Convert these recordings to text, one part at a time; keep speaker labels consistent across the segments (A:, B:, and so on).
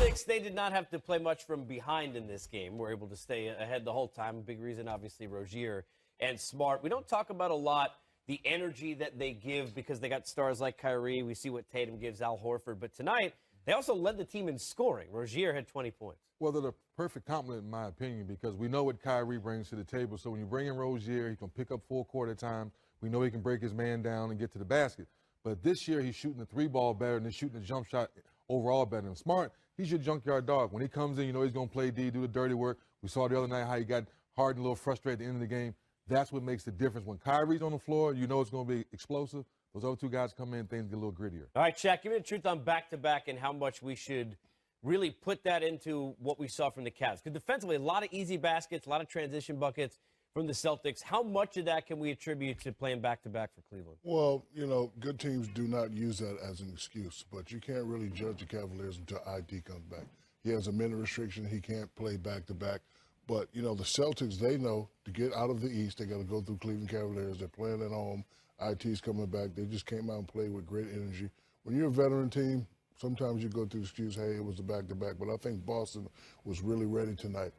A: Celtics, they did not have to play much from behind in this game. We're able to stay ahead the whole time. A big reason, obviously, Rozier and Smart. We don't talk about a lot the energy that they give because they got stars like Kyrie. We see what Tatum gives Al Horford. But tonight, they also led the team in scoring. Rozier had 20 points.
B: Well, they're the perfect complement, in my opinion, because we know what Kyrie brings to the table. So when you bring in Rozier, he can pick up full court at times. We know he can break his man down and get to the basket. But this year, he's shooting the three ball better and he's shooting the jump shot overall better than Smart. He's your junkyard dog. When he comes in, you know he's going to play D, do the dirty work. We saw the other night how he got hard and a little frustrated at the end of the game. That's what makes the difference. When Kyrie's on the floor, you know it's going to be explosive. Those other two guys come in, things get a little grittier.
A: All right, Shaq, give me the truth on back-to-back and how much we should really put that into what we saw from the Cavs. Because defensively, a lot of easy baskets, a lot of transition buckets from the Celtics. How much of that can we attribute to playing back-to-back for Cleveland?
C: Well, you know, good teams do not use that as an excuse, but you can't really judge the Cavaliers until IT comes back. He has a minute restriction. He can't play back-to-back. But, you know, the Celtics, they know to get out of the East, they got to go through Cleveland Cavaliers. They're playing at home. IT's coming back. They just came out and played with great energy. When you're a veteran team, sometimes you go through the excuse, hey, it was a back-to-back. But I think Boston was really ready tonight.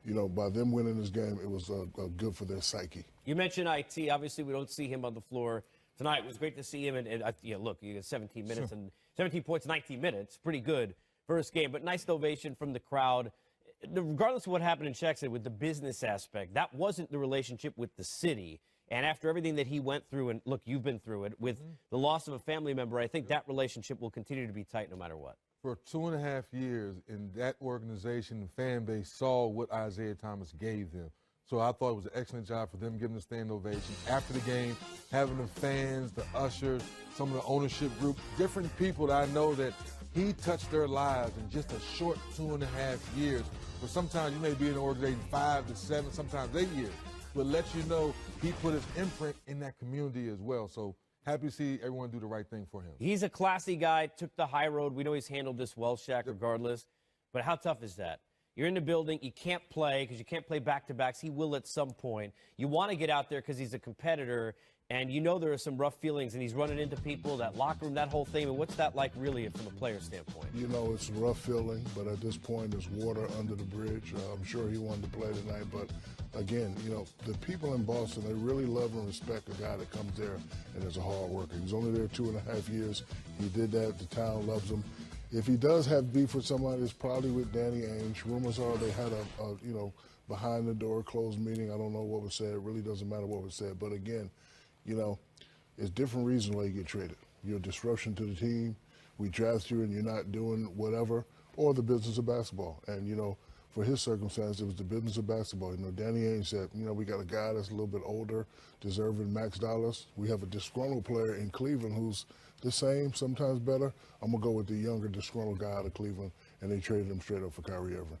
C: You know, by them winning this game, it was good for their psyche.
A: You mentioned IT. Obviously, we don't see him on the floor tonight. It was great to see him. And yeah, look, you got 17 minutes and 17 points, 19 minutes. Pretty good first game. But nice ovation from the crowd. Regardless of what happened in Shaq said with the business aspect, that wasn't the relationship with the city. And after everything that he went through, and look, you've been through it, with the loss of a family member, I think that relationship will continue to be tight no matter what.
B: For 2.5 years, in that organization, the fan base saw what Isaiah Thomas gave them. So I thought it was an excellent job for them giving the stand ovation. After the game, having the fans, the ushers, some of the ownership group, different people that I know that he touched their lives in just a short 2.5 years. But sometimes you may be in an organization 5 to 7, sometimes 8 years. But let you know he put his imprint in that community as well. So happy to see everyone do the right thing for him.
A: He's a classy guy, took the high road. We know he's handled this well, Shaq, regardless. But how tough is that? You're in the building. You can't play because you can't play back-to-backs. He will at some point. You want to get out there because he's a competitor, and you know there are some rough feelings, and he's running into people, that locker room, that whole thing. And what's that like really from a player standpoint?
C: You know, it's a rough feeling, but at this point, there's water under the bridge. I'm sure he wanted to play tonight, but again, you know, the people in Boston, they really love and respect a guy that comes there and is a hard worker. He's only there 2.5 years. He did that. The town loves him. If he does have beef with somebody, it's probably with Danny Ainge. Rumors are they had a you know, behind the door closed meeting. I don't know what was said. It really doesn't matter what was said. But again, you know, it's different reasons why you get traded. You're a disruption to the team. We draft you and you're not doing whatever, or the business of basketball. And, you know, for his circumstance, it was the business of basketball. You know, Danny Ainge said, you know, we got a guy that's a little bit older, deserving max dollars. We have a disgruntled player in Cleveland who's the same, sometimes better. I'm going to go with the younger, disgruntled guy out of Cleveland, and they traded him straight up for Kyrie Irving.